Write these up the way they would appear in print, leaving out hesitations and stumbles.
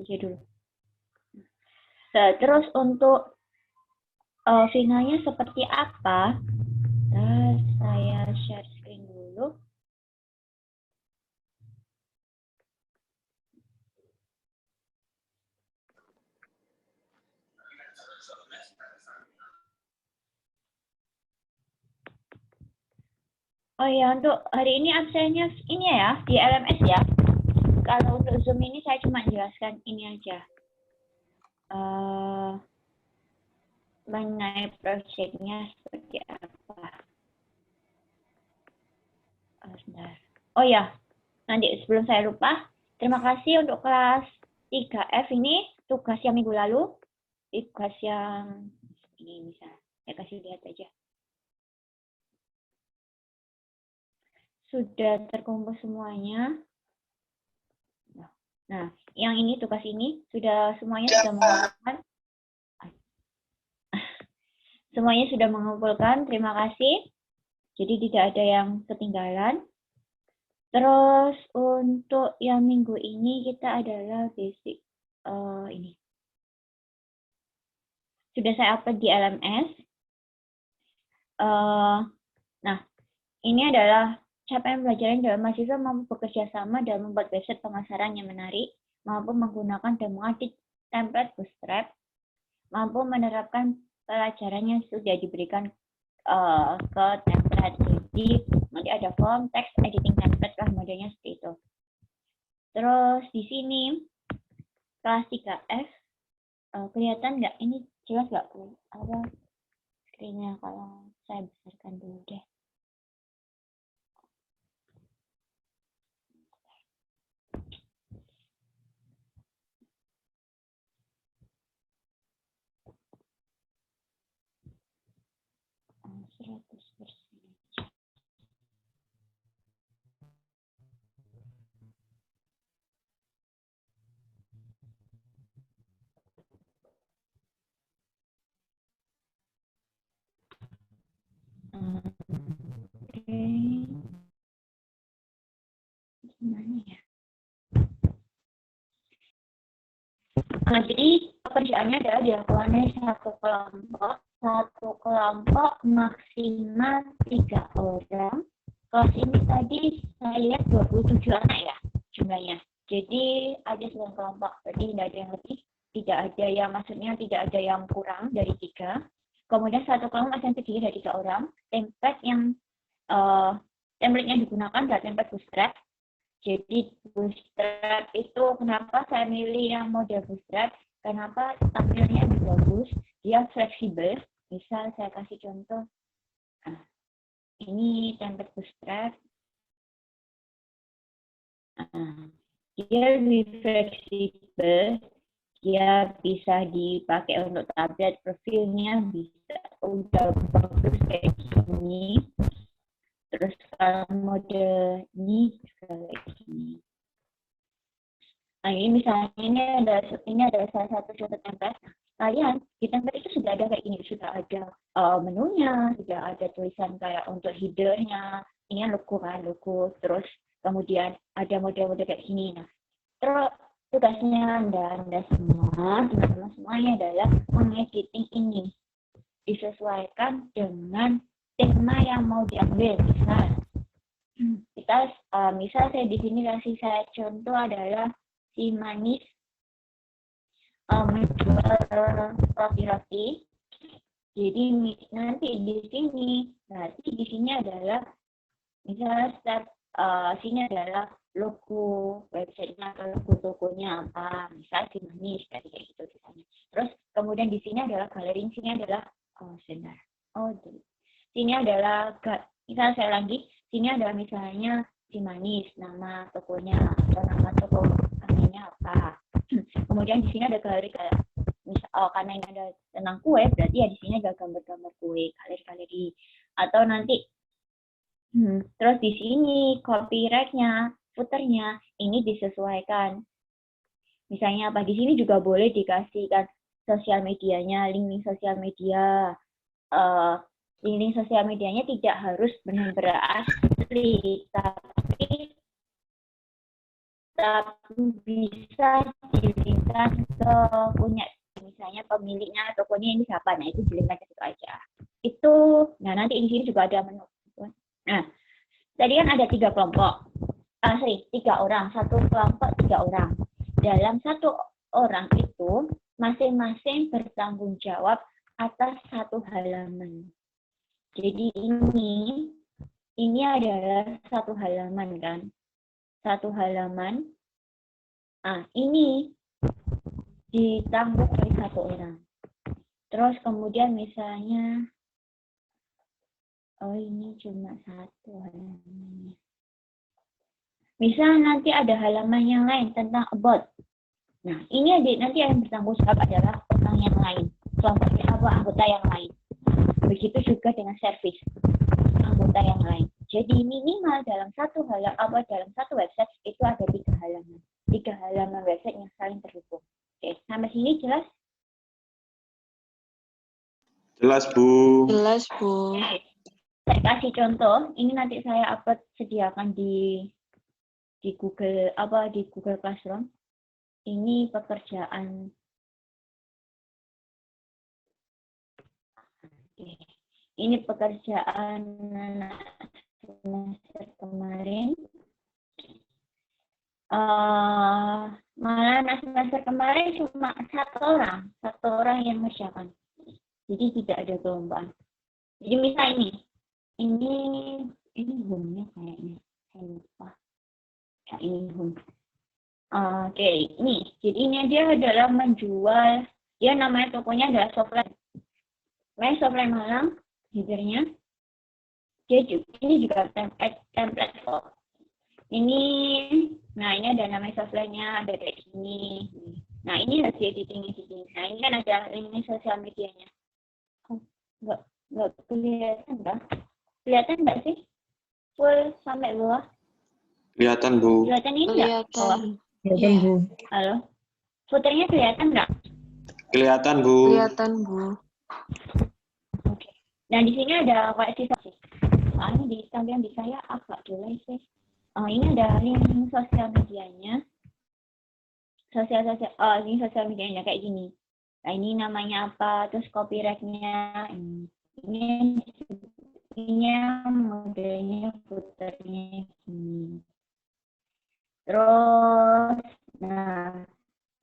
Oke dulu. Terus untuk finalnya seperti apa? Saya share screen dulu. Oh ya, untuk hari ini absennya ini ya, di LMS ya. Kalau untuk Zoom ini saya cuma jelaskan ini aja. Mengenai projectnya seperti apa. Sebentar. Oh ya, nanti sebelum saya lupa, terima kasih untuk kelas 3F ini, tugas yang minggu lalu, tugas yang ini bisa saya kasih lihat aja. Sudah terkumpul semuanya. Nah, yang ini tugas ini sudah semuanya sudah mengumpulkan. Semuanya sudah mengumpulkan, terima kasih. Jadi tidak ada yang ketinggalan. Terus untuk yang minggu ini kita adalah basic ini. Sudah saya upload di LMS. Nah, ini adalah capaian pelajaran dalam mahasiswa mampu bekerja sama dalam membuat website pemasaran yang menarik, mampu menggunakan dan mengedit template Bootstrap, mampu menerapkan pelajaran yang sudah diberikan ke template. Jadi nanti ada form, text, editing template lah modelnya seperti itu. Terus di sini kelas 3F kelihatan nggak? Ini jelas nggak apa screen-nya? Kalau saya besarkan dulu deh. Gimana ya? Nah, jadi pekerjaannya adalah dilakukannya satu kelompok maksimal 3 orang. Kelas ini tadi saya lihat 27 anak ya jumlahnya. Jadi ada 9 kelompok, berarti tidak ada yang lebih, tidak ada yang maksudnya tidak ada yang kurang dari 3. Kemudian satu kelompok yang terdiri dari 3 orang. Template yang template-nya digunakan adalah template Bootstrap. Jadi Bootstrap itu kenapa saya milih yang model Bootstrap? Kenapa tampilnya lebih bagus, dia fleksibel. Misal saya kasih contoh, ini template Bootstrap. Dia lebih fleksibel, dia bisa dipakai untuk tablet, profilnya bisa udah bagus kayak gini. Terus kalau model ini kayak gini. Nah, ini misalnya ini ada salah satu contoh template. Kalian di template itu sudah ada kayak ini, sudah ada menunya, sudah ada tulisan kayak untuk header-nya, ini logo kan, logo. Terus kemudian ada model-model kayak gini. Nah, terus tugasnya Anda semua, teman-teman semuanya adalah mengediting ini, disesuaikan dengan tema yang mau diambil. Misal saya di sini kasih saya contoh adalah si manis menjual roti-roti. Jadi nanti di sini adalah misalnya sini adalah logo websitenya atau logo tokonya apa, misalnya si manis kayak gitu misalnya. Terus kemudian di sini adalah galeri, sini adalah sini adalah misalnya saya lagi, sini adalah misalnya si manis, nama tokonya atau nama toko namanya apa. Kemudian di sini ada galeri kayak karena ini ada tentang kue, berarti ya di sini ada gambar-gambar kue, galeri-galeri. Atau nanti terus di sini copyright-nya, footer-nya ini disesuaikan. Misalnya apa, di sini juga boleh dikasihkan sosial medianya, link sosial media. Link sosial medianya tidak harus benar-benar asli, tapi tapi bisa dilinkkan ke punya, misalnya pemiliknya tokonya ini siapa, nah itu dilinkkan ke situ aja. Itu, nah nanti di sini juga ada menu. Nah, tadi kan ada 3 kelompok, 3 orang, satu kelompok 3 orang. Dalam satu orang itu masing-masing bertanggung jawab atas satu halaman. Jadi ini adalah satu halaman kan, satu halaman. Ini ditanggung oleh satu orang. Terus kemudian misalnya, ini cuma satu halamannya. Misal nanti ada halaman yang lain tentang about. Nah, ini nanti yang bertanggung jawab adalah orang yang lain, kelompoknya anggota yang lain. Begitu juga dengan service anggota yang lain. Jadi minimal dalam satu website itu ada 3 halaman. 3 halaman website yang saling terhubung. Oke, sampai sini jelas? Jelas, Bu. Jelas, Bu. Saya kasih contoh, ini nanti saya upload sediakan di Google di Google Classroom. Ini pekerjaan. Ini pekerjaan semester kemarin. Malah semester kemarin cuma satu orang yang mengerjakan. Jadi tidak ada perlombaan. Jadi misal ini home-nya kayaknya, saya lupa. Ya, ini home. Oke, ini. Jadi ini dia adalah menjual, dia namanya tokonya adalah Softline. Softline Malang, header-nya. Ini juga template kok. Ini ada nama Softline-nya, ada kayak gini. Nah, ini hasil editing. Nah, ini kan ada ini sosial medianya. Nggak kelihatan nggak? Kelihatan nggak sih? Full sampai bawah? Kelihatan, Bu. Kelihatan ini nggak? Kelihatan, Bu. Halo? Footernya kelihatan nggak? Kelihatan, Bu. Kelihatan, Bu. Oke. Nah, di sini ada koleksi sih. Ini di tampilan di saya agak jelek sih. Ini ada link sosial medianya. Link sosial medianya kayak gini. Nah, ini namanya apa, terus copyright-nya. Ini modelnya footernya gini. Terus,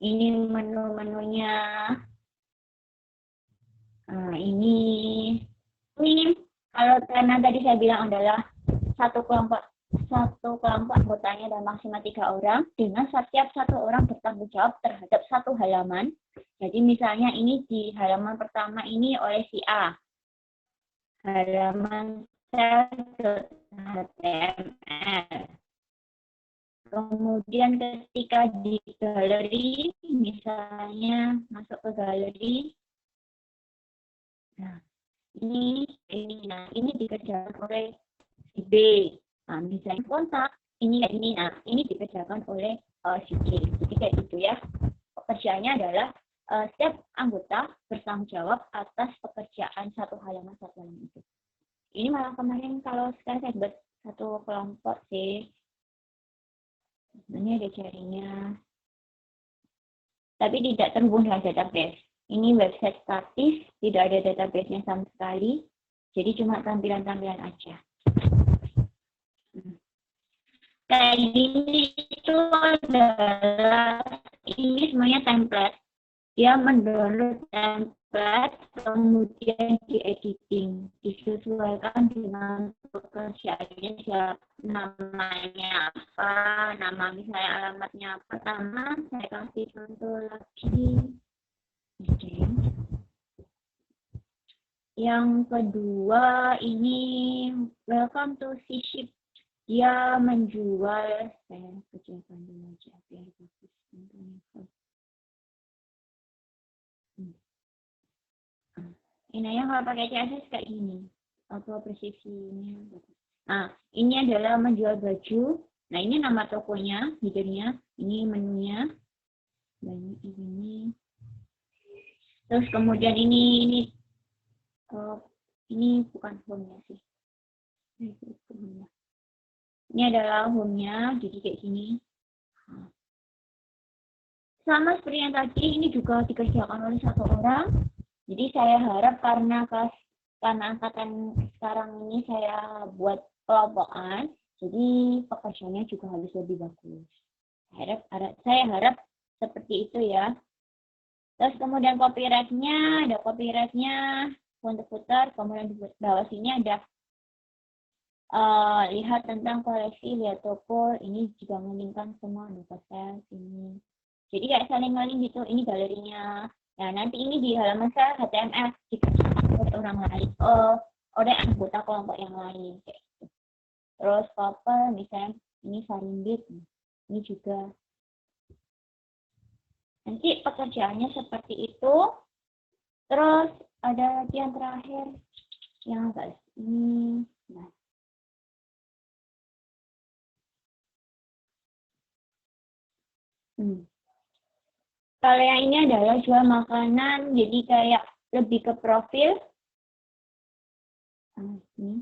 ini menu-menunya. Ini kalau karena tadi saya bilang adalah satu kelompok anggotanya dan maksimal 3 orang, dengan setiap satu orang bertanggung jawab terhadap satu halaman. Jadi misalnya ini di halaman pertama ini oleh si A, halaman sel.html. Kemudian ketika di galeri, misalnya masuk ke galeri, ini dikerjakan oleh si B. Misalnya kontak, ini dikerjakan oleh si C. Jadi kayak gitu ya. Pekerjaannya adalah setiap anggota bertanggung jawab atas pekerjaan satu halaman itu. Ini malah kemarin kalau sekarang saya buat satu kelompok sih. Ini ada jaringnya. Tapi tidak terhubung dengan database. Ini website statis, tidak ada database-nya sama sekali. Jadi cuma tampilan-tampilan aja. Kayak gini itu adalah, ini semuanya template. Dia mendownload template, kemudian di-editing, disesuaikan dengan pekerjaannya, namanya apa, misalnya alamatnya pertama, saya kasih contoh lagi. Yang kedua ini welcome to C-Ship. Dia menjual, saya kerjakan dulu aja biar bagus. Ini yang kalau pakai CSS kayak gini, auto presisinya. Ini adalah menjual baju. Nah, ini nama tokonya, header-nya, ini menunya, dan ini. Terus kemudian ini bukan home-nya sih. Ini adalah home-nya, jadi kayak gini. Sama seperti yang tadi, ini juga dikerjakan oleh satu orang. Jadi saya harap karena angkatan sekarang ini saya buat kelompokan, jadi pekerjaannya juga harus lebih bagus. Saya harap seperti itu ya. Terus kemudian copyrightnya, ada copyrightnya, footer, kemudian di bawah sini ada lihat tentang koleksi, lihat toko, ini juga menginginkan semua dapat ini. Jadi kayak saling ngeling gitu, ini galerinya. Nah, nanti ini di halaman saya HTML dikasih oleh orang lain, oleh anggota kelompok yang lain. Kayak gitu. Terus couple, misalnya ini Farimbit, ini juga. Nanti pekerjaannya seperti itu. Terus ada lagi yang terakhir, yang agak ini. Nah. Kalau yang ini adalah jual makanan, jadi kayak lebih ke profil. Ini.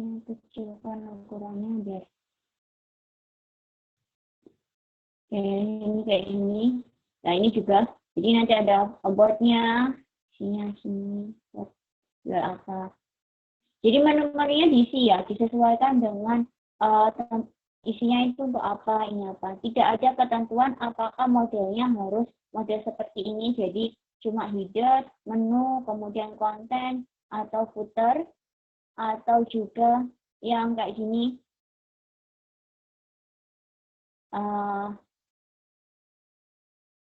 Yang kecilkan ukurannya biar. Ini kayak ini. Nah ini juga. Jadi nanti ada about-nya, isinya sini, jual apa. Jadi menu-menunya diisi ya, disesuaikan dengan isinya itu untuk apa, ini apa. Tidak ada ketentuan apakah modelnya harus model seperti ini, jadi cuma header, menu, kemudian konten, atau footer, atau juga yang kayak gini.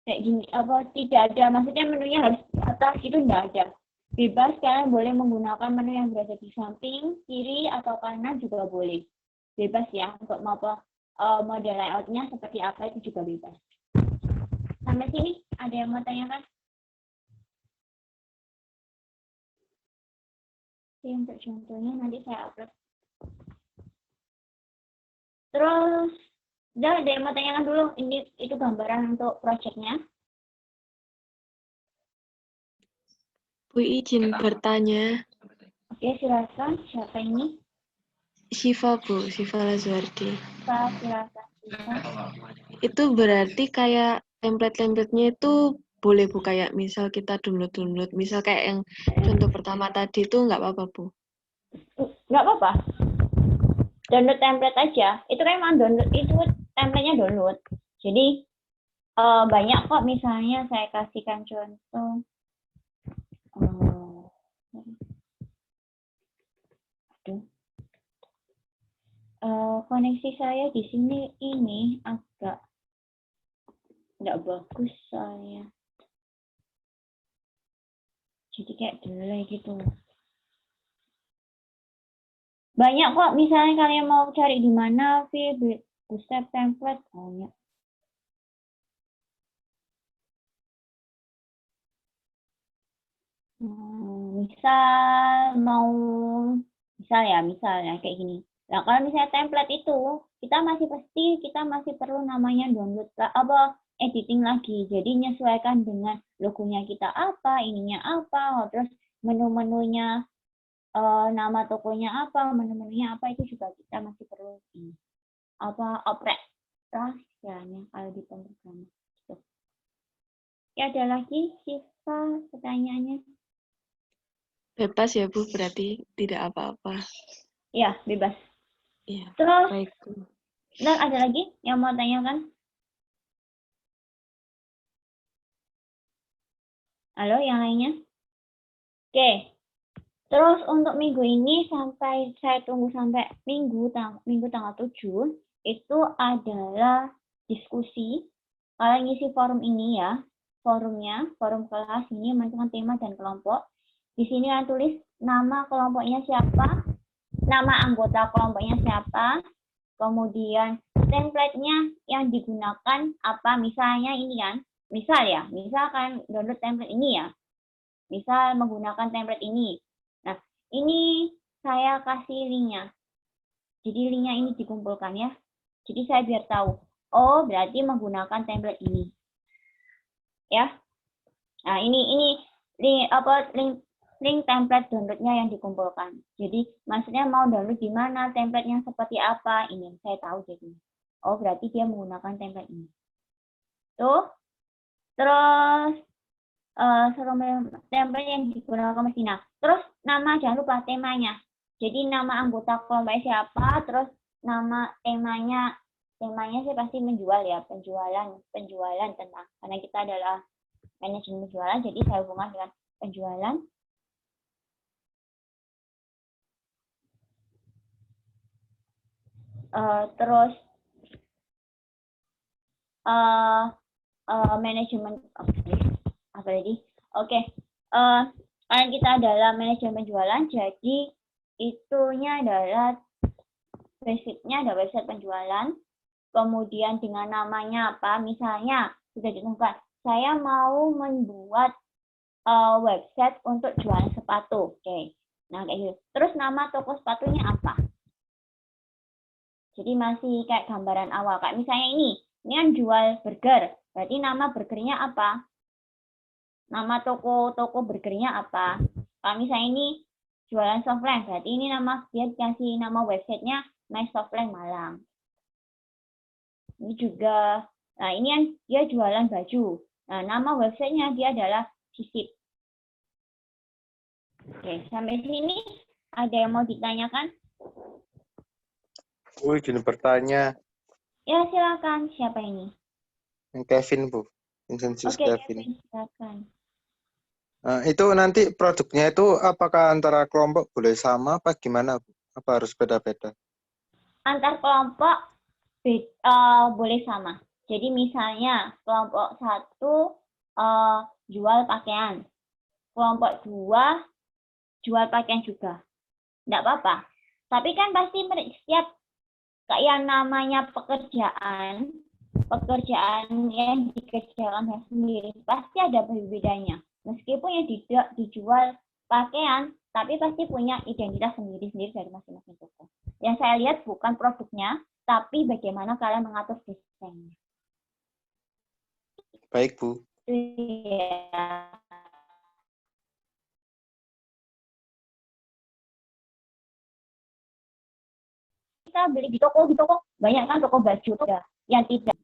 Kayak gini, apa tidak ada, maksudnya menunya harus di atas, itu tidak ada. Bebas, kalian boleh menggunakan menu yang berada di samping, kiri, atau kanan juga boleh. Bebas ya, untuk model layoutnya seperti apa itu juga bebas. Sampai sini, ada yang mau tanyakan? Oke, untuk contohnya nanti saya upload. Terus, udah ada yang mau tanyakan dulu, ini itu gambaran untuk projectnya. Bu, izin bertanya. Oke, silakan. Siapa ini? Syifa, Bu. Syifa Lazwardi. Silakan. Itu berarti kayak template-templatenya itu boleh, Bu? Kayak misal kita download. Misal kayak yang contoh pertama tadi itu nggak apa-apa, Bu? Nggak apa-apa. Download template aja. Itu kan emang download, itu template-nya download. Jadi, banyak kok, misalnya saya kasihkan contoh. Koneksi saya di sini ini agak nggak bagus soalnya. Jadi kayak delay gitu. Banyak kok, misalnya kalian mau cari di mana, Bootstrap template, banyak. Misalnya kayak gini. Nah, kalau misalnya template itu, kita masih perlu namanya download editing lagi. Jadi menyesuaikan dengan logonya kita apa, ininya apa, terus menu-menunya, nama tokonya apa, menu-menunya apa, itu juga kita masih perlu ini. Operasinya kalau di pemrograman. Ya, ada lagi Syifa pertanyaannya? Bebas ya, Bu, berarti tidak apa-apa. Ya, bebas. Iya. Terus, Baik, Bu. dan ada lagi yang mau tanyakan? Halo, yang lainnya? Oke. Terus untuk minggu ini saya tunggu sampai minggu tanggal 7 itu adalah diskusi. Kalian ngisi forum ini ya, forum kelas ini menentukan tema dan kelompok. Di sini kalian tulis nama kelompoknya siapa, nama anggota kelompoknya siapa, kemudian template-nya yang digunakan apa, misalnya ini kan, misalkan download template ini ya, misal menggunakan template ini. Nah, ini saya kasih linknya. Jadi linknya ini dikumpulkan ya. Jadi saya biar tahu, oh berarti menggunakan template ini. Ya. Nah, ini link link template downloadnya yang dikumpulkan. Jadi maksudnya mau download di mana, template-nya seperti apa, ini saya tahu jadi. Oh, berarti dia menggunakan template ini. Tuh. Terus template yang digunakan mesti. Nah, terus nama jangan lupa temanya. Jadi nama anggota kelompok siapa, terus nama temanya saya pasti menjual ya, penjualan tentang, karena kita adalah manajemen penjualan, jadi saya hubungkan dengan penjualan. Terus manajemen apa tadi? Oke. Karena kita adalah manajemen penjualan, jadi itunya adalah basicnya ada website penjualan. Kemudian dengan namanya apa? Misalnya sudah ditentukan, saya mau membuat website untuk jualan sepatu. Oke. Nah, kayak gitu. Terus nama toko sepatunya apa? Jadi masih kayak gambaran awal. Kayak misalnya ini kan jual burger. Berarti nama burgernya apa? Nama toko burgernya apa? Kalau misalnya ini jualan softline, berarti ini nama dia kasih nama websitenya My Softline Malang. Ini juga, nah ini kan dia jualan baju. Nah, nama websitenya dia adalah Sisip. Oke, sampai sini ada yang mau ditanyakan? Bu, izin bertanya. Ya, silakan. Siapa ini? Yang Kevin, Bu. Insensius Oke, Kevin. silakan. Nah, itu nanti produknya itu apakah antara kelompok boleh sama apa gimana, Bu? Apa harus beda-beda? Antar kelompok boleh sama. Jadi misalnya kelompok 1 jual pakaian. Kelompok 2 jual pakaian juga. Enggak apa-apa. Tapi kan pasti setiap kayak namanya pekerjaan yang dikerjakan sendiri pasti ada bedanya. Meskipun yang dijual pakaian, tapi pasti punya identitas sendiri-sendiri dari masing-masing toko. Yang saya lihat bukan produknya, tapi bagaimana kalian mengatur desainnya. Baik, Bu. Ya. Kita beli di toko banyak kan toko baju ya, yang tidak.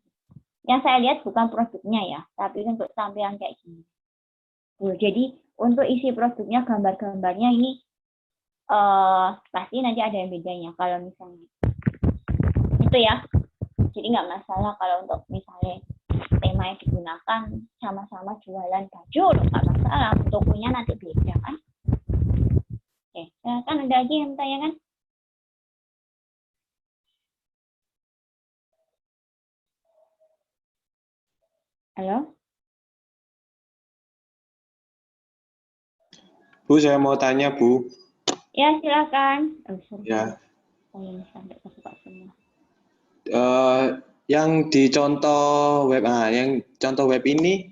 Yang saya lihat bukan produknya ya, tapi untuk tampilan kayak gini. Jadi untuk isi produknya, gambar-gambarnya ini pasti nanti ada yang bedanya. Kalau misalnya itu ya, jadi nggak masalah kalau untuk misalnya tema yang digunakan sama-sama jualan baju, nggak masalah. Tokonya nanti beda kan. Oke, kan ada lagi yang bertanya kan? Halo? Bu, saya mau tanya, Bu. Ya, silakan. Ya. Sampai kebuka semua. Yang di contoh web, yang contoh web ini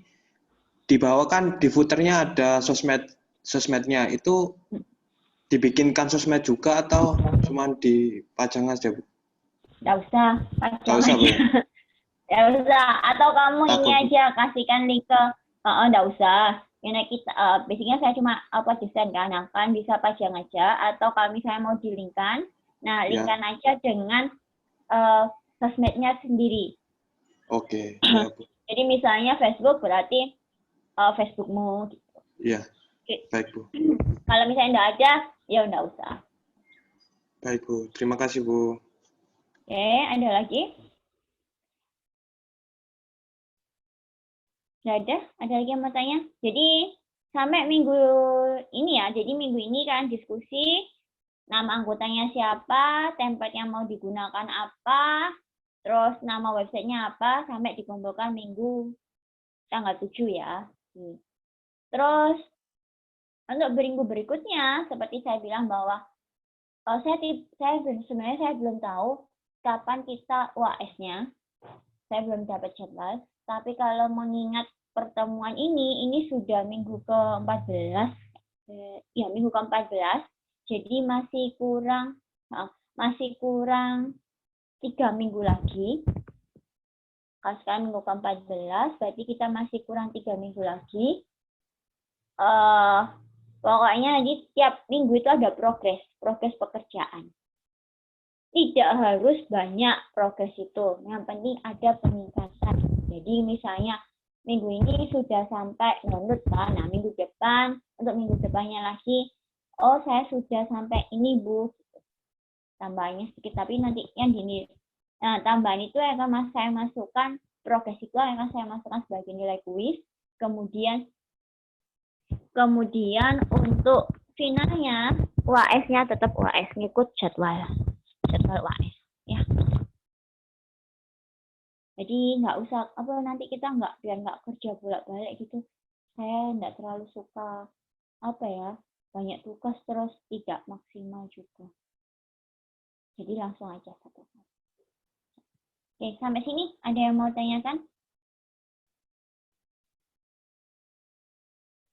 di bawah kan di footernya ada sosmednya. Itu dibikinkan sosmed juga atau cuma dipajang aja, Bu? Nggak usah. Nggak usah, Bu. Nggak usah. Atau kamu Takut, ini Bu. aja kasihkan link ke. Nggak usah. Karena kita, basicnya saya cuma desain kan, nah, kan bisa pajang aja. Atau kalau misalnya mau dilingkan, nah linkkan aja dengan sosmednya sendiri. Oke. Ya, Bu. Jadi misalnya Facebook berarti Facebookmu. Gitu. Iya. Baik, Bu. Kalau misalnya nggak ada, ya nggak usah. Baik, Bu. Terima kasih, Bu. Oke, ada lagi? Nggak ada? Ada lagi yang mau tanya? Jadi sampai minggu ini ya, jadi minggu ini kan diskusi nama anggotanya siapa, template yang mau digunakan apa, terus nama websitenya apa, sampai dikumpulkan minggu tanggal 7 ya. Terus untuk minggu berikutnya, seperti saya bilang bahwa sebenarnya saya belum tahu kapan kita UAS-nya. Saya belum dapat jadwal. Tapi kalau mengingat pertemuan ini sudah minggu ke-14. Ya, minggu ke-14. Jadi masih kurang 3 minggu lagi. Kalau sekarang minggu ke-14, berarti kita masih kurang 3 minggu lagi. Pokoknya di tiap minggu itu ada progres pekerjaan. Tidak harus banyak progres itu, yang penting ada peningkatan. Jadi misalnya minggu ini sudah sampai download kan, nah minggu depan, untuk minggu depannya lagi, oh saya sudah sampai ini Bu, tambahnya sedikit, tapi nanti yang gini, nah tambahan itu akan saya masukkan, progres itu akan saya masukkan sebagai nilai kuis, kemudian untuk finalnya UAS-nya tetap UAS, ngikut jadwal UAS ya. Jadi nggak usah nanti kita biar nggak kerja bolak-balik gitu. Saya nggak terlalu suka banyak tugas terus tidak maksimal juga. Jadi langsung aja satu. Oke, sampai sini ada yang mau tanyakan?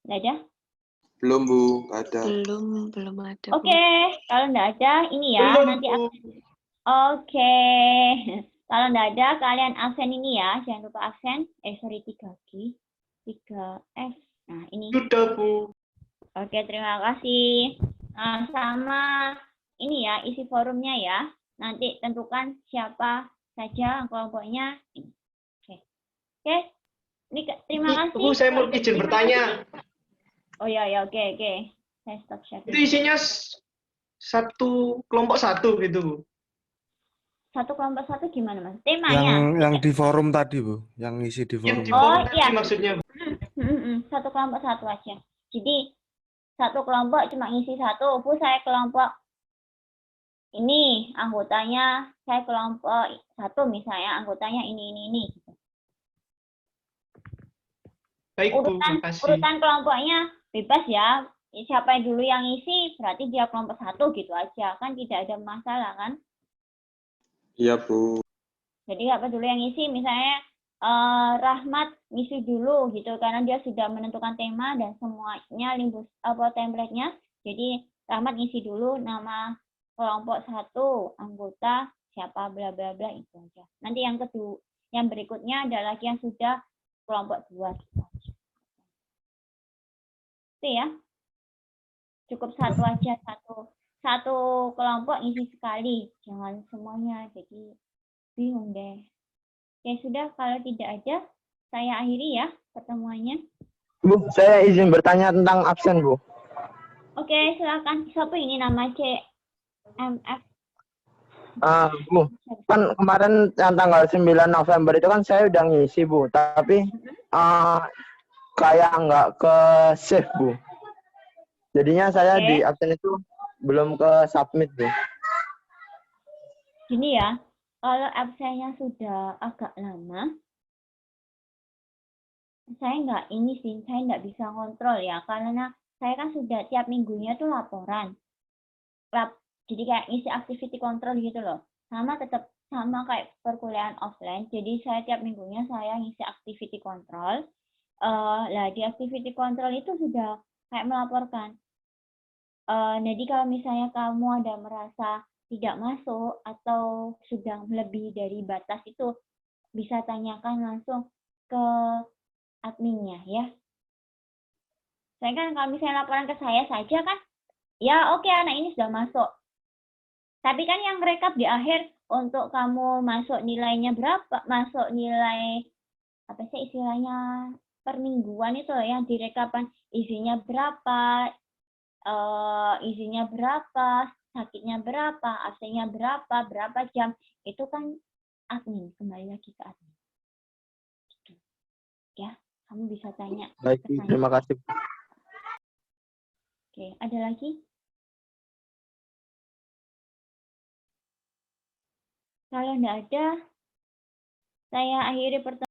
Nggak ada? Belum, Bu. Nggak ada. Belum ada. Oke, kalau nggak ada, ini ya. Belum, nanti Bu. Oke. Kalau nggak ada, kalian absen ini ya. Jangan lupa absen. 3G. 3F. Nah, ini. Sudah, Bu. Oke, terima kasih. Nah, sama ini ya, isi forumnya ya. Nanti tentukan siapa saja kelompoknya. Oke. Ini terima kasih. Bu, saya mau izin bertanya. Oh ya, oke. Saya stop share. Itu isinya satu kelompok satu gitu, Bu. Satu kelompok satu gimana, Mas? Temanya? Yang di forum tadi, Bu. Yang isi di Yang forum. di forum iya. tadi maksudnya, Bu. Satu kelompok satu aja. Jadi satu kelompok cuma ngisi satu. Bu, saya kelompok ini anggotanya, saya kelompok satu misalnya anggotanya ini. Gitu. Baik, Bu. Makasih. Urutan kelompoknya bebas ya. Siapa yang dulu yang ngisi berarti dia kelompok satu gitu aja. Kan tidak ada masalah kan? Iya, Bu. Jadi nggak peduli yang ngisi, misalnya Rahmat ngisi dulu gitu karena dia sudah menentukan tema dan semuanya template-nya. Jadi Rahmat ngisi dulu nama kelompok satu, anggota siapa bla bla bla itu aja. Nanti yang berikutnya ada lagi yang sudah kelompok 2 gitu aja. Itu ya. Cukup satu aja, satu kelompok ngisi sekali, jangan semuanya, jadi bingung deh. Ya sudah, kalau tidak ada, saya akhiri ya pertemuannya. Bu, saya izin bertanya tentang absen, Bu. Oke, silakan. Siapa ini nama CMF? Bu, kan kemarin yang tanggal 9 November itu kan saya udah ngisi, Bu. Tapi kayak nggak ke save, Bu. Jadinya saya di absen itu belum ke submit, Bu. Gini ya, kalau absennya sudah agak lama, saya nggak bisa kontrol ya, karena saya kan sudah tiap minggunya tuh laporan. Jadi kayak isi activity control gitu loh. Tetap sama kayak perkuliahan offline. Jadi saya tiap minggunya saya ngisi activity control. Di activity control itu sudah kayak melaporkan. Jadi kalau misalnya kamu ada merasa tidak masuk atau sudah melebihi dari batas itu, bisa tanyakan langsung ke adminnya ya. Saya kan kalau misalnya laporan ke saya saja kan, ya oke, anak ini sudah masuk. Tapi kan yang rekap di akhir untuk kamu masuk nilainya berapa, masuk nilai apa sih istilahnya per mingguan itu yang direkapan isinya berapa, sakitnya berapa, absennya berapa jam, itu kan admin, kembali lagi ke admin. Gitu. Ya, kamu bisa tanya. Baik, terima kasih. Oke, ada lagi? Kalau nggak ada, saya akhiri pertemuan.